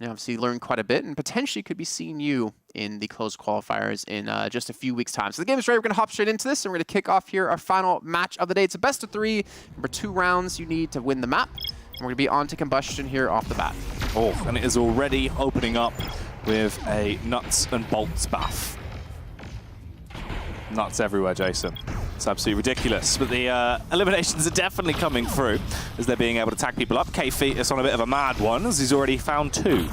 and obviously learned quite a bit, and potentially could be seeing you in the closed qualifiers in just a few weeks' time. So the game is ready. We're going to hop straight into this, and we're going to kick off here our final match of the day. It's a best of 3. Remember, 2 rounds you need to win the map. And we're going to be on to Combustion here off the bat. Oh, and it is already opening up with a nuts and bolts buff. Nuts everywhere, Jason. It's absolutely ridiculous. But the eliminations are definitely coming through as they're being able to tag people up. K-Feet is on a bit of a mad one as he's already found 2.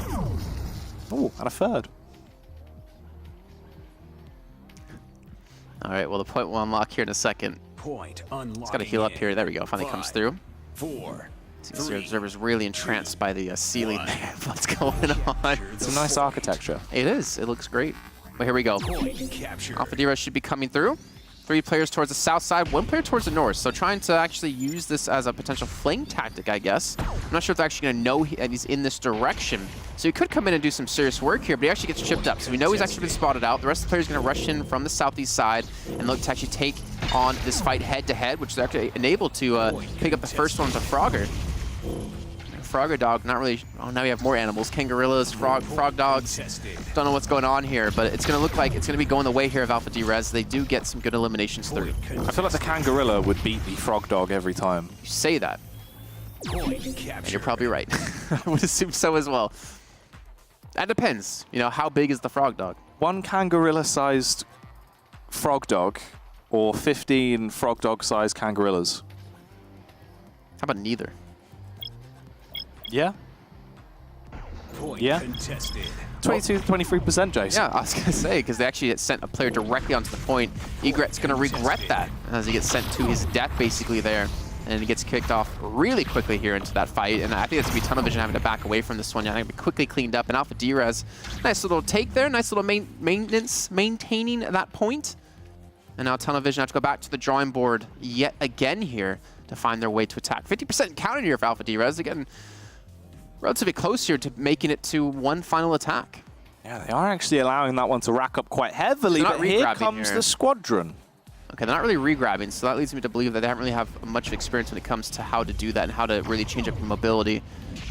Oh, and a 3rd. All right, well, the point will unlock here in a second. Point unlocked. It's got to heal up here. There we go. Finally comes through. 4. The observer's really entranced by the ceiling there. What's going on? It's a nice architecture. It is. It looks great. But here we go. Alpha Derezz should be coming through. 3 players towards the south side, 1 player towards the north. So trying to actually use this as a potential flank tactic, I guess. I'm not sure if they're actually going to know he's in this direction. So he could come in and do some serious work here, but he actually gets chipped up. So we know he's actually been spotted out. The rest of the players are going to rush in from the southeast side and look to actually take on this fight head-to-head, which they're actually enabled to pick up the first one with Frogger. Frogger dog, not really. Oh, now we have more animals. Kangarillas, frog dogs. Don't know what's going on here, but it's going to look like it's going to be going the way here of Alpha Derezz. They do get some good eliminations through. I feel like the Kangarilla would beat the frog dog every time. You say that. And you're probably right. I would assume so as well. That depends. You know, how big is the frog dog? 1 Kangarilla-sized frog dog or 15 frog dog-sized Kangarillas? How about neither? Yeah. Yeah. 22 to 23%, Jason. Yeah, I was going to say, because they actually sent a player directly onto the point. Egret's going to regret that as he gets sent to his death basically there. And he gets kicked off really quickly here into that fight. And I think it's going to be tunnel vision having to back away from this one. Yeah, going to be quickly cleaned up. And Alpha Derezz, nice little take there. Nice little maintenance, maintaining that point. And now tunnel vision have to go back to the drawing board yet again here to find their way to attack. 50% counted here for Alpha Derezz. Again, relatively close here to making it to 1 final attack. Yeah, they are actually allowing that one to rack up quite heavily, but here comes the squadron. Okay, they're not really re-grabbing, so that leads me to believe that they don't really have much of experience when it comes to how to do that and how to really change up your mobility.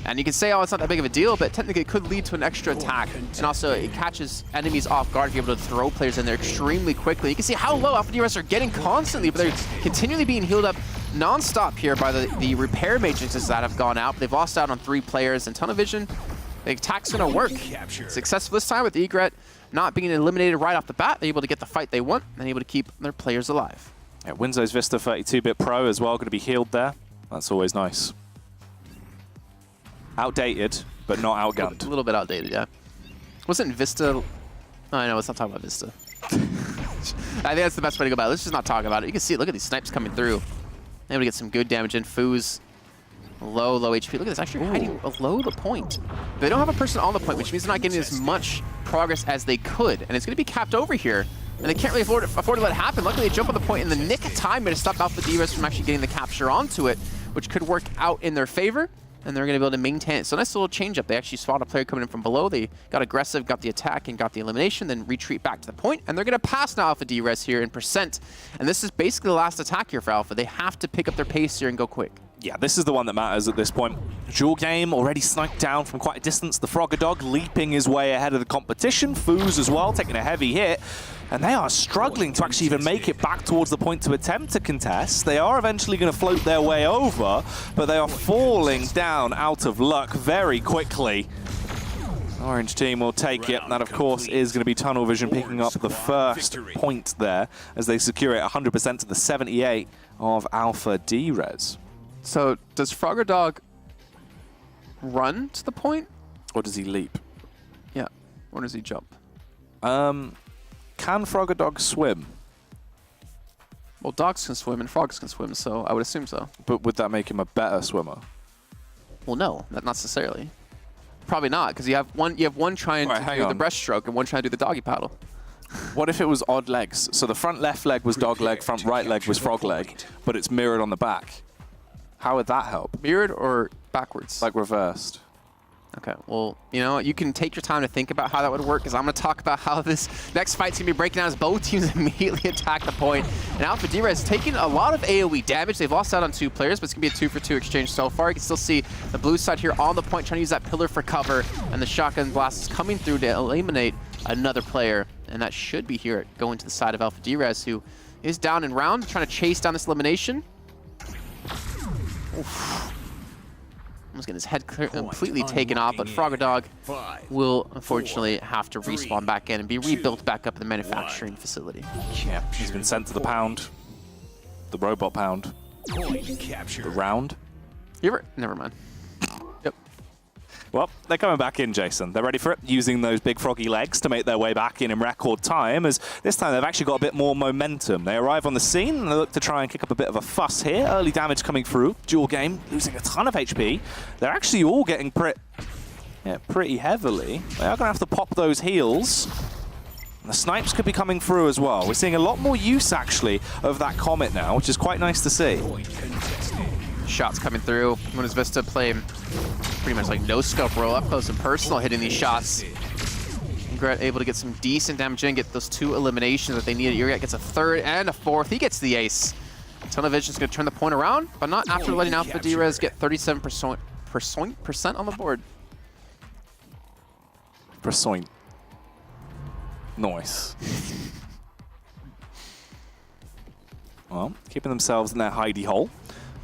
And you can say, oh, it's not that big of a deal, but technically it could lead to an extra attack. And also, it catches enemies off guard if you're able to throw players in there extremely quickly. You can see how low Alpha Derezz are getting constantly, but they're continually being healed up non-stop here by the repair matrices that have gone out. They've lost out on 3 players, and tunnel vision, the attack's going to work. Successful this time with Egret not being eliminated right off the bat. They're able to get the fight they want and able to keep their players alive. Yeah, Windows Vista 32-bit Pro as well, going to be healed there. That's always nice. Outdated, but not outgunned. A little bit outdated, yeah. Wasn't Vista... Oh, I know, let's not talk about Vista. I think that's the best way to go about it. Let's just not talk about it. You can see it. Look at these snipes coming through. Able to get some good damage in. Foo's low HP. Look at this, actually hiding below the point. They don't have a person on the point, which means they're not getting as much progress as they could. And it's going to be capped over here. And they can't really afford to let it happen. Luckily, they jump on the point in the nick of time to stop Alpha Derezz from actually getting the capture onto it, which could work out in their favor. And they're going to be able to maintain it. So nice little change up. They actually spot a player coming in from below. They got aggressive, got the attack, and got the elimination, then retreat back to the point. And they're going to pass now Alpha Derezz here in %. And this is basically the last attack here for Alpha. They have to pick up their pace here and go quick. Yeah, this is the one that matters at this point. Dual game already sniped down from quite a distance. The Frogger Dog leaping his way ahead of the competition. Foos as well, taking a heavy hit. And they are struggling to actually even make it back towards the point to attempt to contest. They are eventually going to float their way over, but they are falling down out of luck very quickly. Orange team will take it. That, of course, is going to be tunnel vision picking up the first point there as they secure it 100% to the 78 of Alpha Derezz. So does Frogger Dog run to the point? Or does he leap? Yeah. Or does he jump? Can Frogger Dog swim? Well, dogs can swim and frogs can swim, so I would assume so. But would that make him a better swimmer? Well, no, not necessarily. Probably not, because you have one trying to do the breaststroke and one trying to do the doggy paddle. What if it was odd legs? So the front left leg was dog leg, front right leg was frog leg, but it's mirrored on the back. How would that help? Mirrored or backwards? Like reversed. Okay, well, you know, you can take your time to think about how that would work, because I'm going to talk about how this next fight's going to be breaking down as both teams immediately attack the point. And Alpha Derezz taking a lot of AoE damage. They've lost out on 2 players, but it's going to be a 2-for-2 exchange so far. You can still see the blue side here on the point, trying to use that pillar for cover, and the shotgun blast is coming through to eliminate another player. And that should be here going to the side of Alpha Derezz, who is down in round, trying to chase down this elimination. Oof. Almost getting his head completely taken off, but Frogger will unfortunately have to respawn back in and be rebuilt back up in the manufacturing facility. Yeah, he's been sent to the pound. The robot pound. The round. You ever? Never mind. Yep. Well, they're coming back in, Jason. They're ready for it, using those big froggy legs to make their way back in record time, as this time they've actually got a bit more momentum. They arrive on the scene, and they look to try and kick up a bit of a fuss here. Early damage coming through. Dual game, losing a ton of HP. They're actually all getting pretty heavily. They are going to have to pop those heals. And the snipes could be coming through as well. We're seeing a lot more use, actually, of that Comet now, which is quite nice to see. Shots coming through. When is Vista playing pretty much like no scope roll up close and personal, hitting these shots. Ingret able to get some decent damage in, get those 2 eliminations that they needed. Ingret gets a 3rd and a 4th. He gets the ace. Tunnel Vision's going to turn the point around, but not after letting Alpha Derezz get 37% on the board. Percent. Nice. Well, keeping themselves in their hidey hole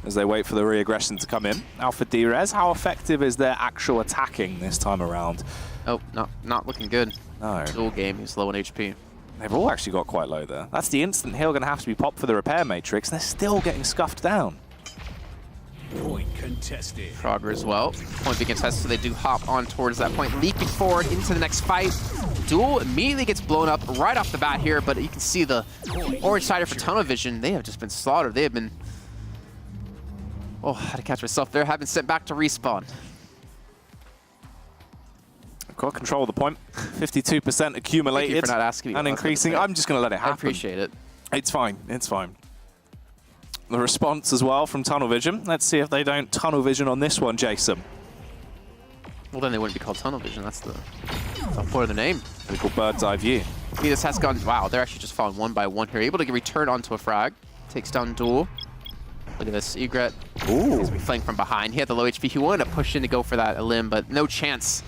as they wait for the reaggression to come in. Alpha Derezz, how effective is their actual attacking this time around? Oh, not looking good. No. Dual game, he's low on HP. They've all actually got quite low there. That's the instant heal going to have to be popped for the repair matrix, and they're still getting scuffed down. Point contested. Frogger as well. Point being contested, so they do hop on towards that point, leaping forward into the next fight. Duel immediately gets blown up right off the bat here, but you can see the orange sider for Tunnel Vision. They have just been slaughtered. They have been... Oh, I had to catch myself there. Have been sent back to respawn. Got control of the point. 52% accumulated. Thank you for not asking me and increasing. I'm just going to let it happen. I appreciate it. It's fine. It's fine. The response as well from Tunnel Vision. Let's see if they don't Tunnel Vision on this one, Jason. Well, then they wouldn't be called Tunnel Vision. That's the point of the name. They're called Bird's Eye View. This has gone... Wow, they're actually just falling one by one here. Able to return onto a frag. Takes down Duel. Look at this. Egret. Ooh. He's flanked from behind. He had the low HP. He wanted to push in to go for that elim, but no chance.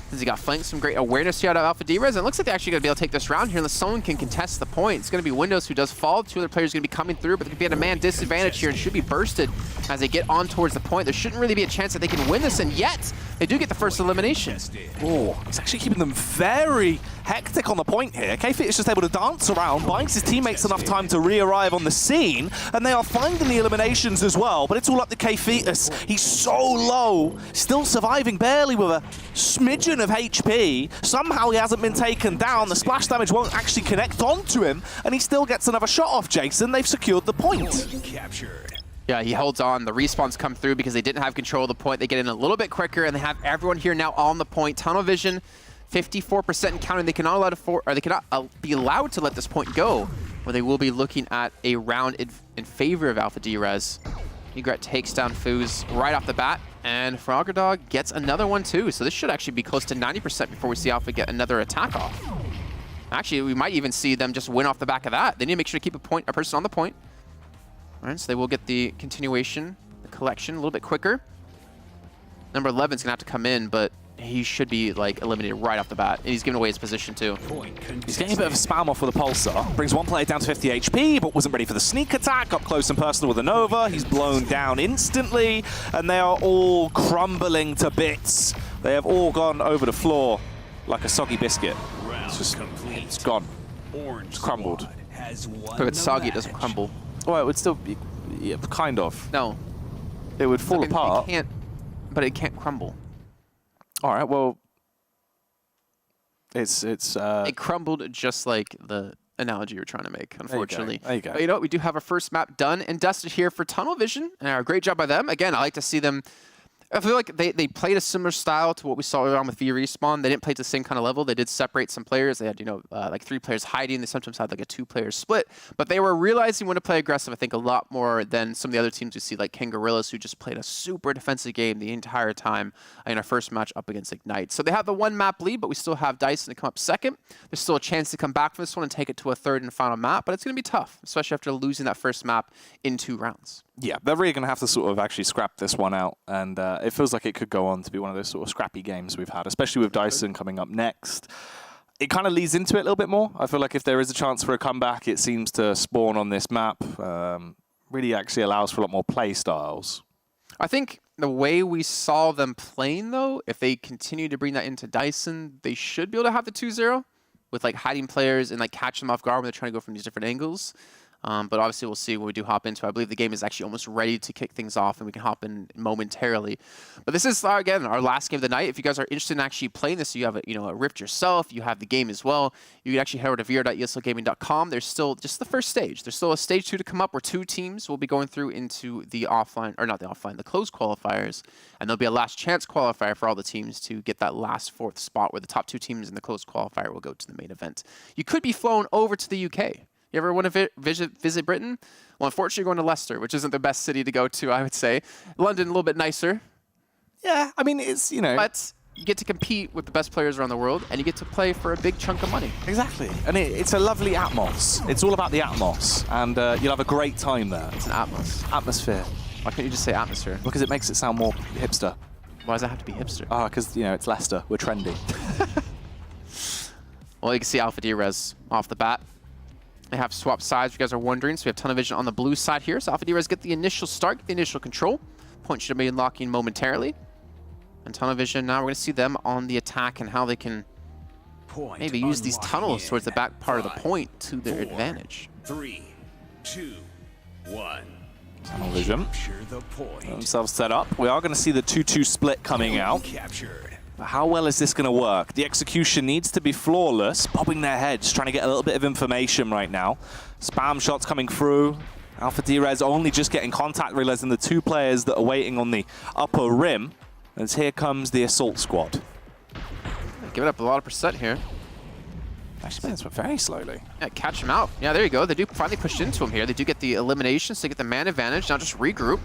Since he got flanked, some great awareness here out of Alpha Derezz. And it looks like they're actually going to be able to take this round here unless someone can contest the point. It's going to be Windows who does fall. 2 other players are going to be coming through, but they're going to be at a man disadvantage here and should be bursted as they get on towards the point. There shouldn't really be a chance that they can win this, and yet they do get the first elimination. Oh, it's actually keeping them very hectic on the point here. K-Fit is just able to dance around, buys his teammates enough time to re-arrive on the scene, and they are finding the eliminations as well, but it's all up to K-Fetus. He's so low, still surviving barely with a smidgen of HP. Somehow he hasn't been taken down. The splash damage won't actually connect onto him, and he still gets another shot off, Jason. They've secured the point. Captured. Yeah, he holds on. The respawns come through because they didn't have control of the point. They get in a little bit quicker, and they have everyone here now on the point. Tunnel Vision, 54% and counting. They cannot be allowed to let this point go, where they will be looking at a round in favor of Alpha Derezz. Egret takes down Foos right off the bat, and Frogger gets another one too. So this should actually be close to 90% before we see Alpha get another attack off. Actually, we might even see them just win off the back of that. They need to make sure to keep a person on the point. All right, so they will get the continuation, the collection a little bit quicker. Number 11 is going to have to come in, but he should be like eliminated right off the bat. And he's giving away his position too. He's getting a bit of a spam off with a Pulsar. Brings one player down to 50 HP, but wasn't ready for the sneak attack. Up close and personal with a Nova. He's blown down instantly, and they are all crumbling to bits. They have all gone over the floor like a soggy biscuit. It's gone. It's crumbled. If it's soggy, it doesn't crumble. Well, it would still be, yeah, kind of. No. It would fall apart. But it can't crumble. All right, well, it crumbled just like the analogy you're trying to make, unfortunately. There you go. But you know what? We do have our first map done and dusted here for Tunnel Vision, and a great job by them. Again, I like to see them I feel like they played a similar style to what we saw around with V Respawn. They didn't play to the same kind of level. They did separate some players. They had, like 3 players hiding. They sometimes had like a 2-player split. But they were realizing when to play aggressive, I think, a lot more than some of the other teams we see, like Kangarillas, who just played a super defensive game the entire time in our first match up against Ignite. So they have the 1-map lead, but we still have Dyson to come up second. There's still a chance to come back from this one and take it to a third and final map, but it's going to be tough, especially after losing that first map in 2 rounds. Yeah, they're really going to have to sort of actually scrap this one out, and it feels like it could go on to be one of those sort of scrappy games we've had, especially with Dyson coming up next. It kind of leads into it a little bit more. I feel like if there is a chance for a comeback, it seems to spawn on this map. Really actually allows for a lot more play styles. I think the way we saw them playing, though, if they continue to bring that into Dyson, they should be able to have the 2-0 with like hiding players and like catch them off guard when they're trying to go from these different angles. But obviously, we'll see when we do hop into it. I believe the game is actually almost ready to kick things off, and we can hop in momentarily. But this is, again, our last game of the night. If you guys are interested in actually playing this, so you have a Rift yourself, you have the game as well, you can actually head over to vr.eslgaming.com. There's still just the first stage. There's still a stage 2 to come up where 2 teams will be going through into the offline, or not the offline, the closed qualifiers. And there'll be a last chance qualifier for all the teams to get that last 4th spot where the top 2 teams in the closed qualifier will go to the main event. You could be flown over to the UK. You ever want to visit Britain? Well, unfortunately, you're going to Leicester, which isn't the best city to go to, I would say. London, a little bit nicer. Yeah, I mean, it's, But you get to compete with the best players around the world, and you get to play for a big chunk of money. Exactly. And it's a lovely atmos. It's all about the atmos, and you'll have a great time there. It's an atmos. Atmosphere. Why can't you just say atmosphere? Because it makes it sound more hipster. Why does that have to be hipster? Oh, because, it's Leicester. We're trendy. Well, you can see Alpha Derezz off the bat. They have swapped sides, if you guys are wondering. So we have Tunnel Vision on the blue side here. So Alpha Derezz get the initial start, get the initial control. Point should be unlocking momentarily. And Tunnel Vision, now we're going to see them on the attack and how they can maybe use these tunnels towards the back part of the point to their advantage. 3, 2, 1. Tunnel Vision. Capture the point. Themselves set up. We are going to see the 2-2 split coming out. Captured. But how well is this going to work? The execution needs to be flawless. Bobbing their heads, trying to get a little bit of information right now. Spam shots coming through. Alpha Derezz only just getting contact, realizing the 2 players that are waiting on the upper rim. As here comes the assault squad. Give it up a lot of percent here. Actually, this went very slowly. Yeah, catch him out. Yeah, there you go. They do finally push into him here. They do get the elimination, so they get the man advantage. Now just regroup.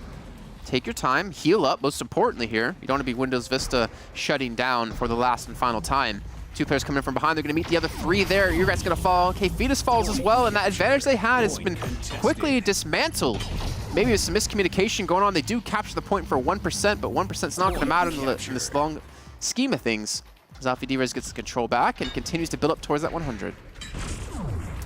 Take your time, heal up, most importantly here. You don't want to be Windows Vista shutting down for the last and final time. 2 players coming in from behind. They're going to meet the other 3 there. Your guy's going to fall. Okay, Fetus falls as well, and that advantage they had has been quickly dismantled. Maybe there's some miscommunication going on. They do capture the point for 1%, but 1% is not going to matter in this long scheme of things. As Alpha Derezz gets the control back and continues to build up towards that 100.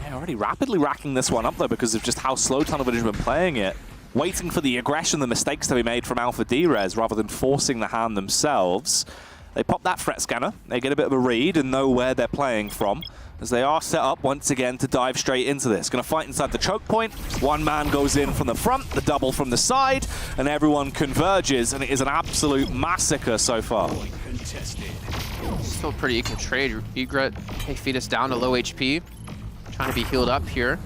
Yeah, already rapidly racking this one up, though, because of just how slow Tunnel Vision has been playing it. Waiting for the aggression, the mistakes to be made from Alpha Derezz rather than forcing the hand themselves. They pop that threat scanner, they get a bit of a read and know where they're playing from, as they are set up once again to dive straight into this. Going to fight inside the choke point. 1 man goes in from the front, the double from the side, and everyone converges, and it is an absolute massacre so far. Still pretty equal trade. Egret, hey, Fetus down to low HP. Trying to be healed up here.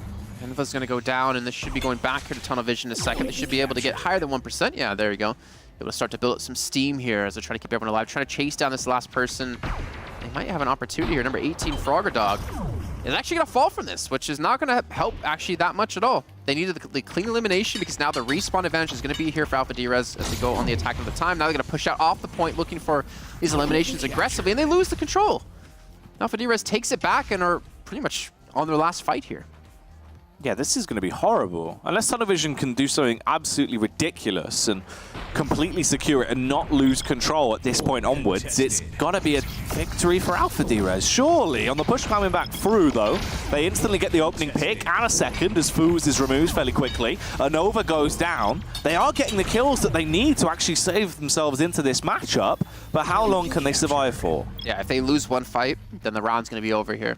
Enva's going to go down, and this should be going back here to Tunnel Vision in a second. They should be able to get higher than 1%. Yeah, there you go. Able to start to build up some steam here as they're trying to keep everyone alive. Trying to chase down this last person. They might have an opportunity here. Number 18, Frogger Dog, is actually going to fall from this, which is not going to help actually that much at all. They needed the clean elimination because now the respawn advantage is going to be here for Alpha Derezz as they go on the attack of the time. Now they're going to push out off the point looking for these eliminations aggressively, and they lose the control. Alpha Derezz takes it back and are pretty much on their last fight here. Yeah, this is going to be horrible. Unless Tunnel Vision can do something absolutely ridiculous and completely secure it and not lose control at this point onwards, it's got to be a victory for Alpha Derezz. Surely, on the push coming back through, though, they instantly get the opening pick and a second as Foos is removed fairly quickly. Nova goes down. They are getting the kills that they need to actually save themselves into this matchup, but how long can they survive for? Yeah, if they lose 1 fight, then the round's going to be over here.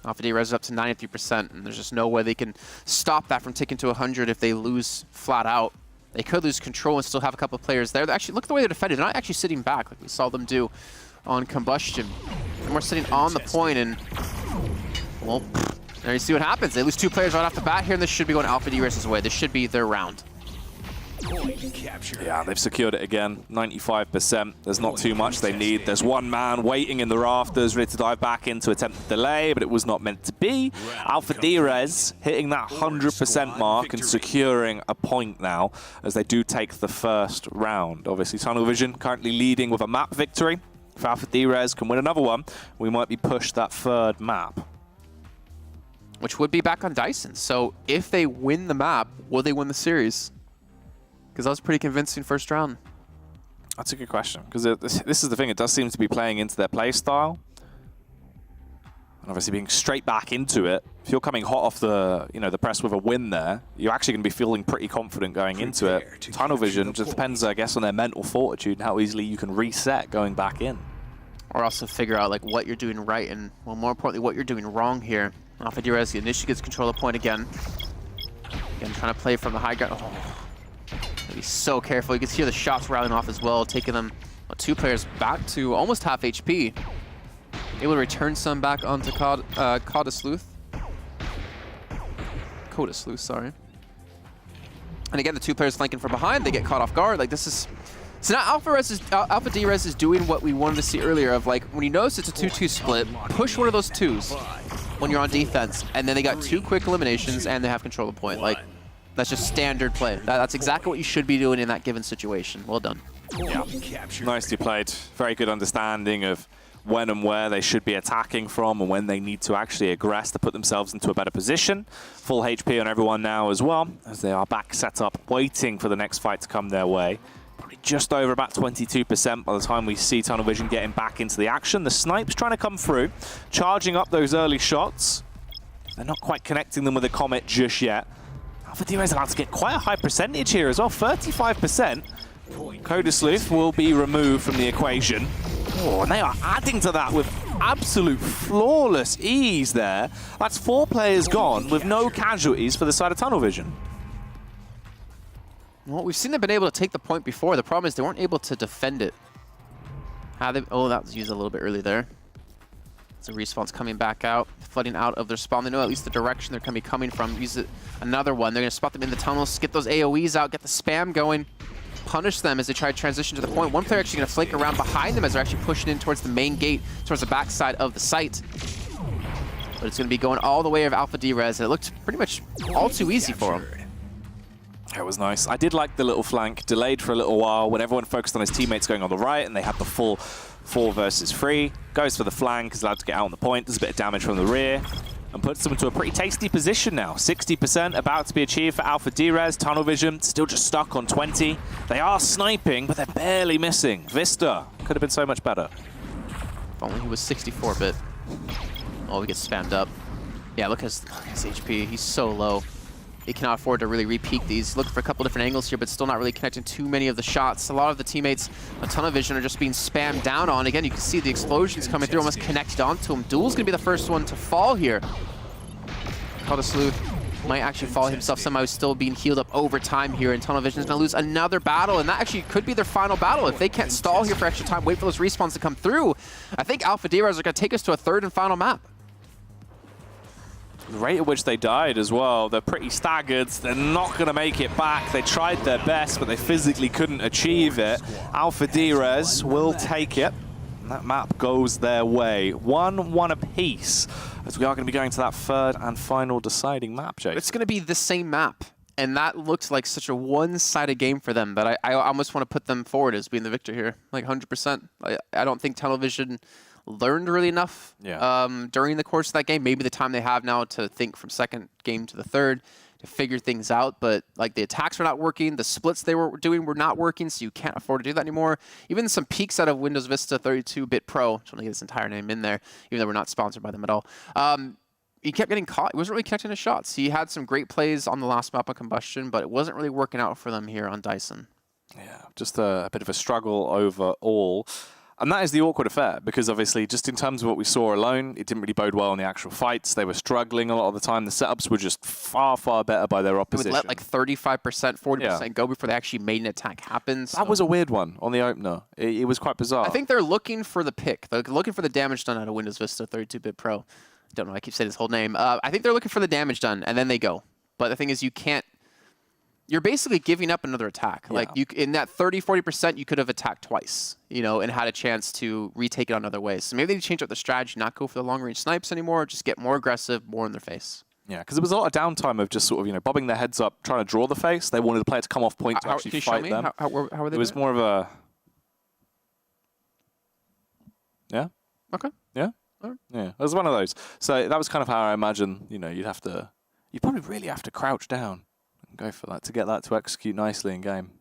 Alpha Derezz is up to 93%, and there's just no way they can stop that from ticking to 100 if they lose flat out. They could lose control and still have a couple of players there. Actually, look at the way they're defending. They're not actually sitting back like we saw them do on Combustion. And we're sitting on the point, and, well, there you see what happens. They lose 2 players right off the bat here, and this should be going Alpha Derezz's way. This should be their round. Point capture. Yeah, they've secured it again, 95%. There's not too much they need. There's one man waiting in the rafters, ready to dive back in to attempt the delay, but it was not meant to be. Alpha Derezz hitting that 100% mark and securing a point now as they do take the first round. Obviously, Tunnel Vision currently leading with a map victory. If Alpha Derezz can win another one, we might be pushed that third map. Which would be back on Dyson. So if they win the map, will they win the series? Because that was pretty convincing first round. That's a good question. Because this is the thing, it does seem to be playing into their play style. And obviously being straight back into it. If you're coming hot off the the press with a win there, you're actually going to be feeling pretty confident going into it. Tunnel Vision just depends, I guess, on their mental fortitude and how easily you can reset going back in. Or also figure out like what you're doing right and, well, more importantly, what you're doing wrong here. Alpha Derezz initially gets control of the point again. Again, trying to play from the high ground. Oh, gotta be so careful. You can hear the shots rattling off as well, taking them, two players back to almost half HP. Able to return some back onto Coda Sleuth, sorry. And again, the two players flanking from behind, they get caught off guard. Like, this is... So now Alpha Derezz is doing what we wanted to see earlier of, like, when you notice it's a 2-2 split, push one of those twos when you're on defense, and then they got 2 quick eliminations and they have control of the point. Like, that's just standard play. That's exactly what you should be doing in that given situation. Well done. Yeah, nicely played. Very good understanding of when and where they should be attacking from and when they need to actually aggress to put themselves into a better position. Full HP on everyone now as well, as they are back set up, waiting for the next fight to come their way. Probably just over about 22% by the time we see Tunnel Vision getting back into the action. The Snipe's trying to come through, charging up those early shots. They're not quite connecting them with a Comet just yet. Alpha Derezz allowed to get quite a high percentage here as well, 35%. Coda Sleuth will be removed from the equation. Oh, and they are adding to that with absolute flawless ease there. That's 4 players gone with no casualties for the side of Tunnel Vision. Well, we've seen them been able to take the point before. The problem is they weren't able to defend it. Oh, that was used a little bit early there. So respawn's coming back out, flooding out of their spawn. They know at least the direction they're going to be coming from. Use it, another one. They're going to spot them in the tunnels, get those AoEs out, get the spam going, punish them as they try to transition to the point. One player actually going to flank around behind them as they're actually pushing in towards the main gate, towards the backside of the site. But it's going to be going all the way of Alpha Derezz, and it looked pretty much all too easy for them. That was nice. I did like the little flank, delayed for a little while when everyone focused on his teammates going on the right and they had the full 4 versus 3. Goes for the flank, is allowed to get out on the point, does a bit of damage from the rear, and puts them into a pretty tasty position now. 60% about to be achieved for Alpha Derezz. Tunnel Vision still just stuck on 20. They are sniping, but they're barely missing. Vista could have been so much better. If only he was 64-bit. Oh, he gets spammed up. Yeah, look at his HP. He's so low. He cannot afford to really re-peek these. Looking for a couple different angles here, but still not really connecting too many of the shots. A lot of the teammates on Tunnel Vision are just being spammed down on. Again, you can see the explosions coming through, almost connected onto him. Duel's going to be the first one to fall here. Coda Sleuth might actually fall himself somehow, still being healed up over time here, and Tunnel Vision's going to lose another battle, and that actually could be their final battle. If they can't stall here for extra time, wait for those respawns to come through, I think Alpha Derezz are going to take us to a third and final map. The rate at which they died as well, they're pretty staggered. They're not going to make it back. They tried their best, but they physically couldn't achieve it. Alpha Derezz will take it. And that map goes their way. 1-1 apiece, as we are going to be going to that third and final deciding map, Jake. It's going to be the same map, and that looked like such a one-sided game for them, but I almost want to put them forward as being the victor here, like 100%. I don't think Tunnel Vision learned really enough during the course of that game. Maybe the time they have now to think from second game to the third to figure things out, but like the attacks were not working, the splits they were doing were not working, so you can't afford to do that anymore. Even some peaks out of Windows Vista 32-bit Pro, just want to get his entire name in there, even though we're not sponsored by them at all. He kept getting caught. He wasn't really connecting his shots. He had some great plays on the last map on Combustion, but it wasn't really working out for them here on Dyson. Yeah, just a bit of a struggle overall. And that is the awkward affair, because obviously, just in terms of what we saw alone, it didn't really bode well in the actual fights. They were struggling a lot of the time. The setups were just far, far better by their opposition. It would let like 35%, 40% go before they actually made an attack happen. So. That was a weird one on the opener. It was quite bizarre. I think they're looking for the pick. They're looking for the damage done out of Windows Vista 32-bit Pro. Don't know, I keep saying his whole name. I think they're looking for the damage done, and then they go. But the thing is, you can't you're basically giving up another attack. Yeah. Like you, in that 30-40%, you could have attacked twice, you know, and had a chance to retake it on other ways. So maybe they need to change up the strategy, not go for the long-range snipes anymore, just get more aggressive, more in their face. Yeah, because there was a lot of downtime of just sort of, you know, bobbing their heads up, trying to draw the face. They wanted the player to come off point to actually fight them. How were they It was doing? more of a... Yeah? Okay. Yeah? Alright. Yeah, it was one of those. So that was kind of how I imagine, you know, you probably really have to crouch down and go for that to get that to execute nicely in game.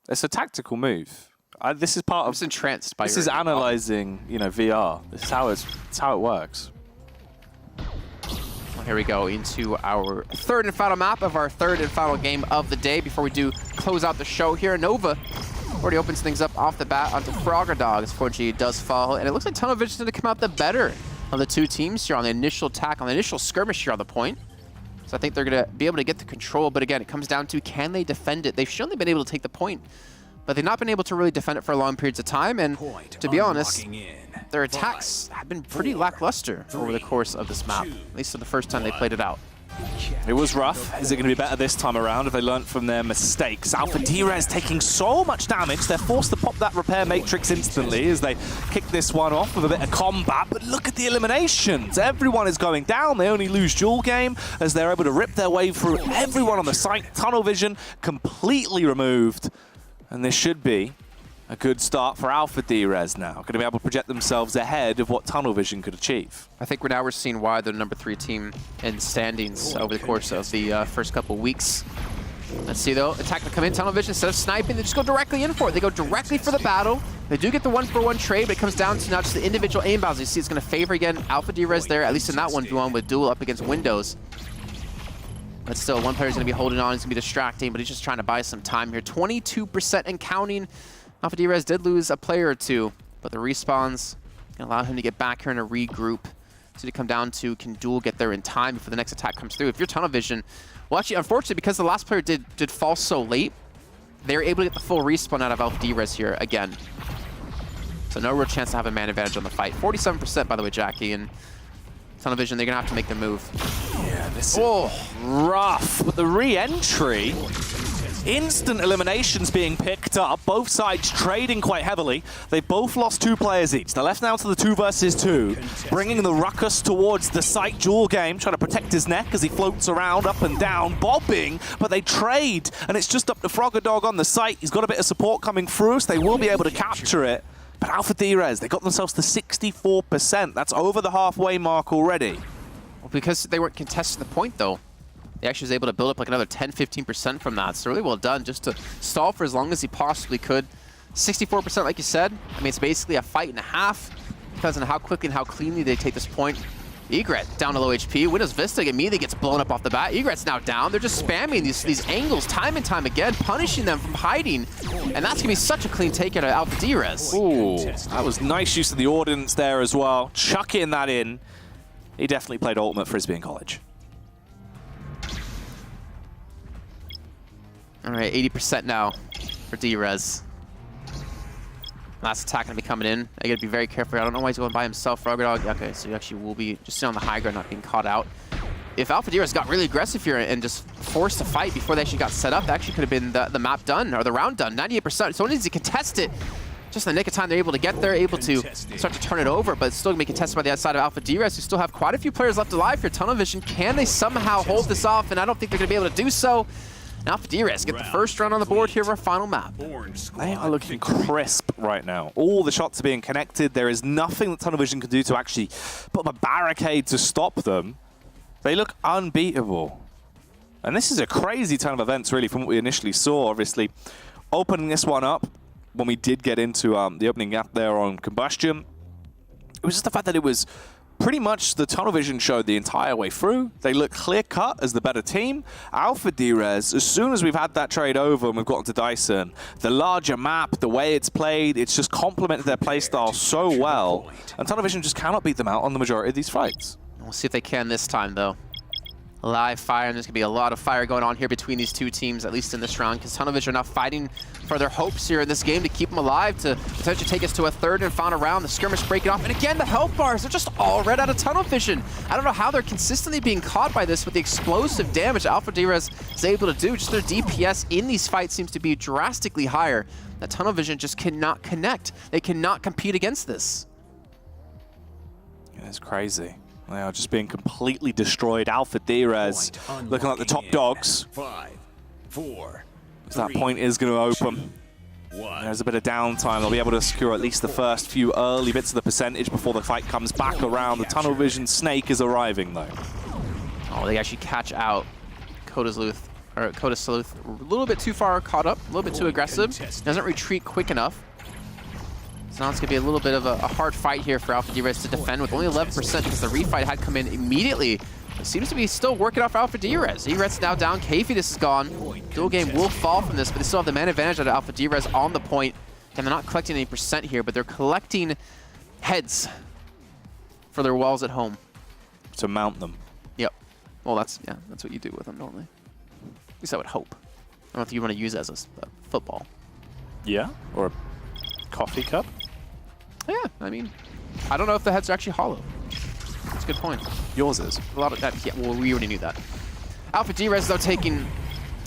It's a tactical move. This is part I'm of... just entranced by This is analyzing, you know, VR. This is how it works. Well, here we go into our third and final map of our third and final game of the day. Before we do close out the show here, Nova already opens things up off the bat onto Frogger Dog as 4G does fall. And it looks like Tunnel Vision's going to come out the better of the two teams here on the initial attack, on the initial skirmish here on the point. So I think they're going to be able to get the control. But again, it comes down to, can they defend it? They've shown they've been able to take the point, but they've not been able to really defend it for long periods of time. And to be honest, their attacks have been pretty lackluster over the course of this map, at least for the first time they played it out. It was rough. Is it going to be better this time around if they learned from their mistakes? Alpha Derezz taking so much damage. They're forced to pop that repair matrix instantly as they kick this one off with a bit of combat. But look at the eliminations. Everyone is going down. They only lose duel game as they're able to rip their way through everyone on the site. Tunnel Vision completely removed. And this should be a good start for Alpha Derezz now. Going to be able to project themselves ahead of what Tunnel Vision could achieve. I think we're seeing why they're the #3 team in standings over the course of the first couple weeks. Let's see though, attack to come in, Tunnel Vision, instead of sniping, they just go directly in for it. They go directly for the battle. They do get the 1-for-1 trade, but it comes down to not just the individual aim battles. You see it's going to favor again Alpha Derezz there, at least in that 1v1 with Duel up against Windows. But still, one player's going to be holding on, he's going to be distracting, but he's just trying to buy some time here. 22% and counting. Alpha Derezz did lose a player or two, but the respawns can allow him to get back here and to regroup. So to come down to, can Duel get there in time before the next attack comes through? If you're Tunnel Vision, well actually, unfortunately, because the last player did fall so late, they're able to get the full respawn out of Alpha Derezz here again. So no real chance to have a man advantage on the fight. 47% by the way, Jackie, and Tunnel Vision, they're going to have to make the move. Yeah, this is rough. But the re-entry, instant eliminations being picked up. Both sides trading quite heavily. They both lost 2 players each. They're left now to the 2 versus 2, bringing the ruckus towards the site. Duel game, trying to protect his neck as he floats around, up and down, bobbing. But they trade, and it's just up to Frogger Dog on the site. He's got a bit of support coming through, so they will be able to capture it. But Alpha Derezz, they got themselves to 64%. That's over the halfway mark already. Well, because they weren't contesting the point though, they actually was able to build up like another 10-15% from that. So really well done just to stall for as long as he possibly could. 64% like you said. I mean, it's basically a fight and a half. Depends on how quickly and how cleanly they take this point. Egret down to low HP. Windows Vista immediately gets blown up off the bat. Egret's now down. They're just spamming these angles time and time again, punishing them from hiding. And that's going to be such a clean take out of Alpha Derezz. Ooh, that was nice use of the Ordnance there as well. Chucking that in. He definitely played Ultimate Frisbee in college. All right, 80% now for Derezz. Last attack going to be coming in. I got to be very careful. I don't know why he's going by himself. Frogger Dog. Okay, so he actually will be just sitting on the high ground, not being caught out. If Alpha Derezz got really aggressive here and just forced to fight before they actually got set up, that actually could have been the map done, or the round done. 98%. Someone needs to contest it. Just in the nick of time, they're able to get there, able to start to turn it over, but it's still going to be contested by the outside of Alpha Derezz, who still have quite a few players left alive here. Tunnel Vision, can they somehow hold this off? And I don't think they're going to be able to do so. Alpha Derezz get the first run on the board here for our final map. They are looking crisp right now. All the shots are being connected. There is nothing that Tunnel Vision can do to actually put up a barricade to stop them. They look unbeatable. And this is a crazy turn of events, really, from what we initially saw. Obviously, opening this one up, when we did get into the opening gap there on Combustion, it was just the fact that it was pretty much the Tunnel Vision showed the entire way through. They look clear-cut as the better team. Alpha Derezz, as soon as we've had that trade over and we've gotten to Dyson, the larger map, the way it's played, it's just complemented their playstyle so well. And Tunnel Vision just cannot beat them out on the majority of these fights. We'll see if they can this time, though. live fire, and there's going to be a lot of fire going on here between these two teams, at least in this round, because Tunnel Vision are now fighting for their hopes here in this game to keep them alive, to potentially take us to a third and final round. The skirmish breaking off, and again, the health bars, they're just all red out of Tunnel Vision. I don't know how they're consistently being caught by this with the explosive damage Alpha Derezz is able to do. Just their DPS in these fights seems to be drastically higher. That Tunnel Vision just cannot connect. They cannot compete against this. It's crazy. They are just being completely destroyed. Alpha Derezz looking like the top dogs. 5, 4, So that point is going to open. There's a bit of downtime. They'll be able to secure at least the first few early bits of the percentage before the fight comes back around. The Tunnel Vision snake is arriving, though. Oh, they actually catch out Coda Sleuth a little bit too far caught up, a little bit too aggressive. Doesn't retreat quick enough. So now it's going to be a little bit of a hard fight here for Alpha Derezz to defend with only 11% because the refight had come in immediately. It seems to be still working off Alpha Derezz. Eret's now down. Kfidus is gone. Dual game will fall from this, but they still have the man advantage out of Alpha Derezz on the point. And they're not collecting any percent here, but they're collecting heads for their walls at home. To mount them. Yep. Well, that's what you do with them normally. At least I would hope. I don't think you want to use it as a football. Yeah, or a coffee cup. Yeah, I mean, I don't know if the heads are actually hollow. That's a good point. Yours is. A lot of that, yeah, well, we already knew that. Alpha Derezz, though, taking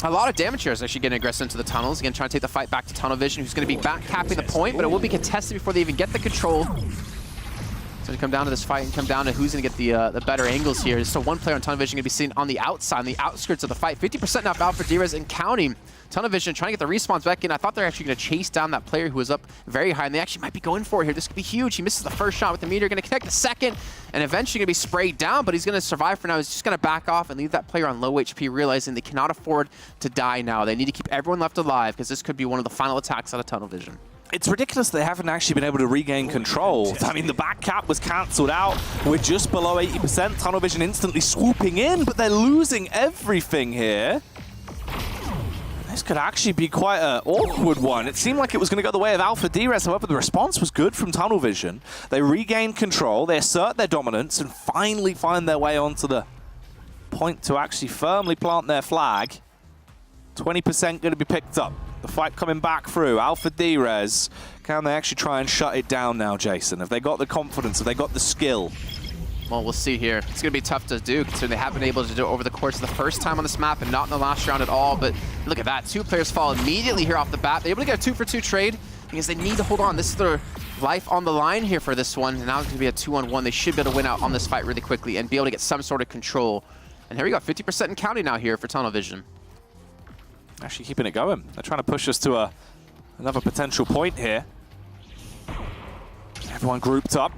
a lot of damage here, is actually getting aggressive into the tunnels. Again, trying to take the fight back to Tunnel Vision, who's going to be back capping the point, but it will be contested before they even get the control. So to come down to this fight and come down to who's going to get the better angles here. So one player on Tunnel Vision going to be seen on the outside, on the outskirts of the fight. 50% now for Alpha Derezz and counting. Tunnel Vision trying to get the respawns back in. I thought they're actually going to chase down that player who was up very high, and they actually might be going for it here. This could be huge. He misses the first shot with the meteor, going to connect the second, and eventually going to be sprayed down, but he's going to survive for now. He's just going to back off and leave that player on low HP, realizing they cannot afford to die now. They need to keep everyone left alive, because this could be one of the final attacks out of Tunnel Vision. It's ridiculous they haven't actually been able to regain control. I mean, the back cap was cancelled out. We're just below 80%. Tunnel Vision instantly swooping in, but they're losing everything here. This could actually be quite an awkward one. It seemed like it was going to go the way of Alpha Derezz. However, the response was good from Tunnel Vision. They regain control, they assert their dominance, and finally find their way onto the point to actually firmly plant their flag. 20% going to be picked up. The fight coming back through. Alpha Derezz. Can they actually try and shut it down now, Jason? Have they got the confidence? Have they got the skill? Well, we'll see here. It's going to be tough to do, considering they haven't been able to do it over the course of the first time on this map and not in the last round at all. But look at that. 2 players fall immediately here off the bat. They're able to get a 2-for-2 trade because they need to hold on. This is their life on the line here for this one. And now it's going to be a 2-on-1. They should be able to win out on this fight really quickly and be able to get some sort of control. And here we go. 50% and counting now here for Tunnel Vision. Actually keeping it going. They're trying to push us to another potential point here. Everyone grouped up.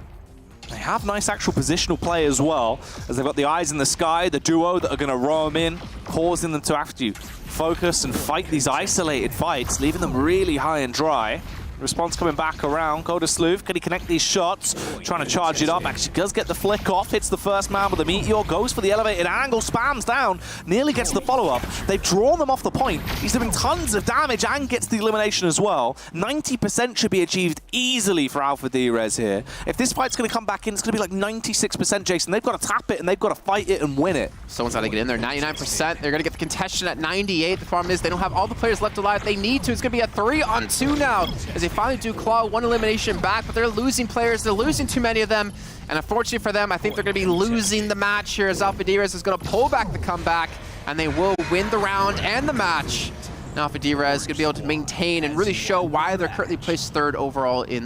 They have nice actual positional play as well, as they've got the eyes in the sky, the duo that are going to roam in, causing them to have to focus and fight these isolated fights, leaving them really high and dry. Response coming back around. Coda Sleuth, can he connect these shots? Trying to charge it up. Actually does get the flick off. Hits the first man with the meteor. Goes for the elevated angle. Spams down. Nearly gets the follow-up. They've drawn them off the point. He's doing tons of damage and gets the elimination as well. 90% should be achieved easily for Alpha Derezz here. If this fight's going to come back in, it's going to be like 96%, Jason. They've got to tap it and they've got to fight it and win it. Someone's got to get in there. 99%. They're going to get the contestation at 98. The problem is they don't have all the players left alive they need to. It's going to be a 3-on-2 now as they finally do claw one elimination back, but they're losing players. They're losing too many of them. And unfortunately for them, I think they're going to be losing the match here as Alpha Derezz is going to pull back the comeback, and they will win the round and the match. Now Alpha Derezz is going to be able to maintain and really show why they're currently placed 3rd overall in the